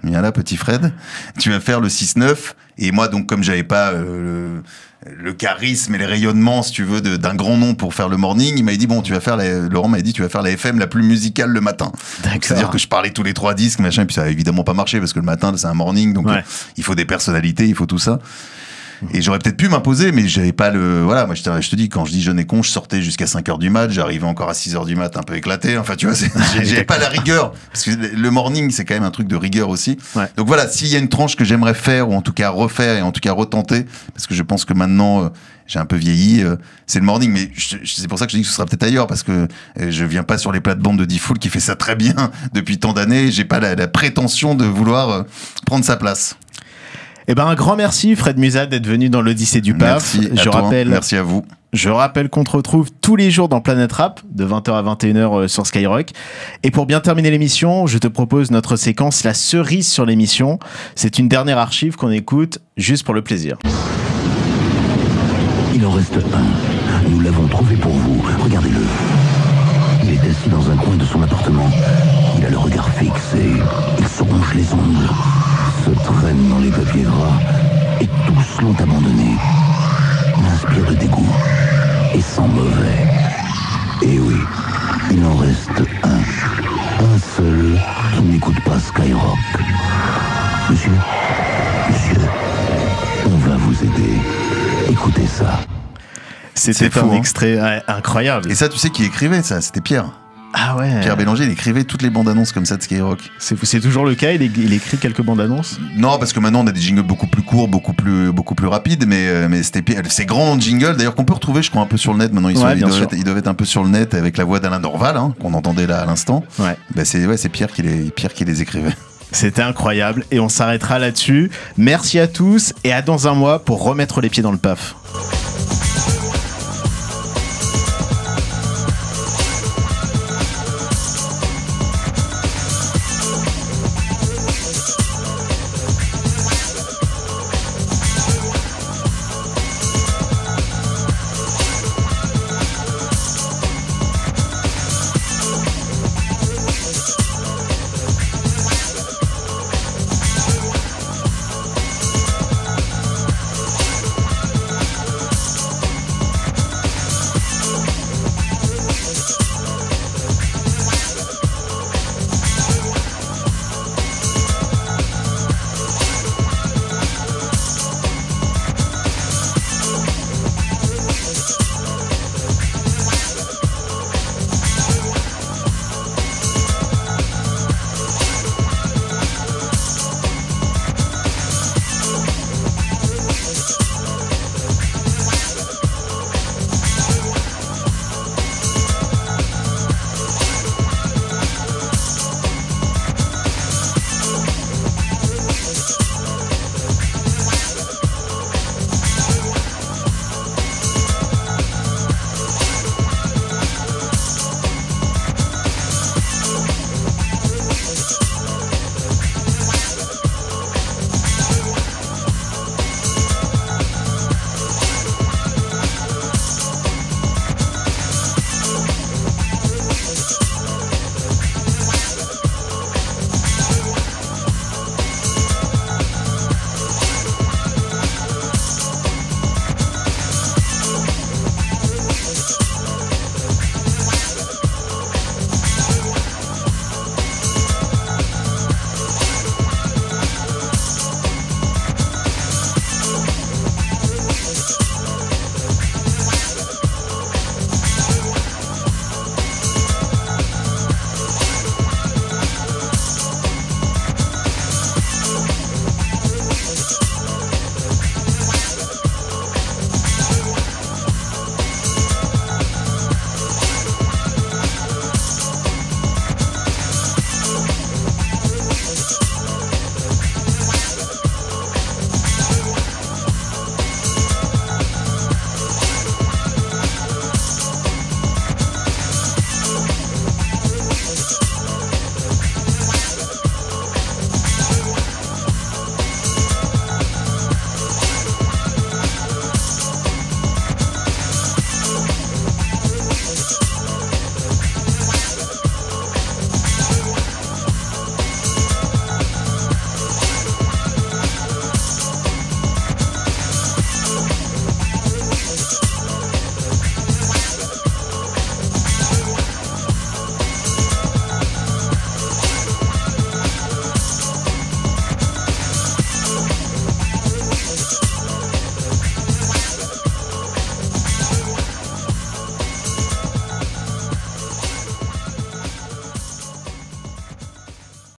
Viens là, petit Fred. Tu vas faire le 6-9. Et moi, donc, comme j'avais pas le charisme et les rayonnements, si tu veux, d'un grand nom pour faire le morning, il m'avait dit, bon, Laurent m'avait dit, tu vas faire la FM la plus musicale le matin. C'est-à-dire que je parlais tous les 3 disques, machin, et puis ça a évidemment pas marché parce que le matin, c'est un morning, donc il faut des personnalités, il faut tout ça. Et j'aurais peut-être pu m'imposer, mais j'avais pas voilà, moi je te dis, quand je dis jeune et con, je sortais jusqu'à 5h du mat, j'arrivais encore à 6h du mat un peu éclaté. Enfin, tu vois, j'avais pas la rigueur. Parce que le morning, c'est quand même un truc de rigueur aussi. Donc voilà, s'il y a une tranche que j'aimerais faire, ou en tout cas refaire, et en tout cas retenter, parce que je pense que maintenant, j'ai un peu vieilli, c'est le morning, mais c'est pour ça que je dis que ce sera peut-être ailleurs, parce que je viens pas sur les plates-bandes de D-Fool qui fait ça très bien depuis tant d'années, j'ai pas la prétention de vouloir prendre sa place. Eh ben, un grand merci, Fred Musat, d'être venu dans l'Odyssée du PAF. Merci à vous. Je rappelle qu'on te retrouve tous les jours dans Planète Rap, de 20h à 21h sur Skyrock. Et pour bien terminer l'émission, je te propose notre séquence La cerise sur l'émission. C'est une dernière archive qu'on écoute juste pour le plaisir. Il en reste un. Nous l'avons trouvé pour vous. Regardez-le. Il est assis dans un coin de son appartement. Il a le regard fixé. Il se ronge les ongles. Se traîne dans les papiers gras. Et tous l'ont abandonné. Il inspire de dégoût. Et sent mauvais. Et oui, il en reste un. Un seul qui n'écoute pas Skyrock. Monsieur, on va vous aider. Écoutez ça. C'était un extrait incroyable. Et ça, tu sais qui écrivait ça? C'était Pierre. Ah ouais. Pierre Bélanger, il écrivait toutes les bandes annonces comme ça de Skyrock. C'est toujours le cas, il écrit quelques bandes annonces? Non, parce que maintenant on a des jingles beaucoup plus courts, beaucoup plus rapides, mais c'était Pierre. Ces grands jingles, d'ailleurs, qu'on peut retrouver, je crois, un peu sur le net. Maintenant, ils doivent être un peu sur le net avec la voix d'Alain Dorval, hein, qu'on entendait là à l'instant. Bah, c'est Pierre qui les écrivait. C'était incroyable et on s'arrêtera là-dessus. Merci à tous et à dans un mois pour remettre les pieds dans le PAF.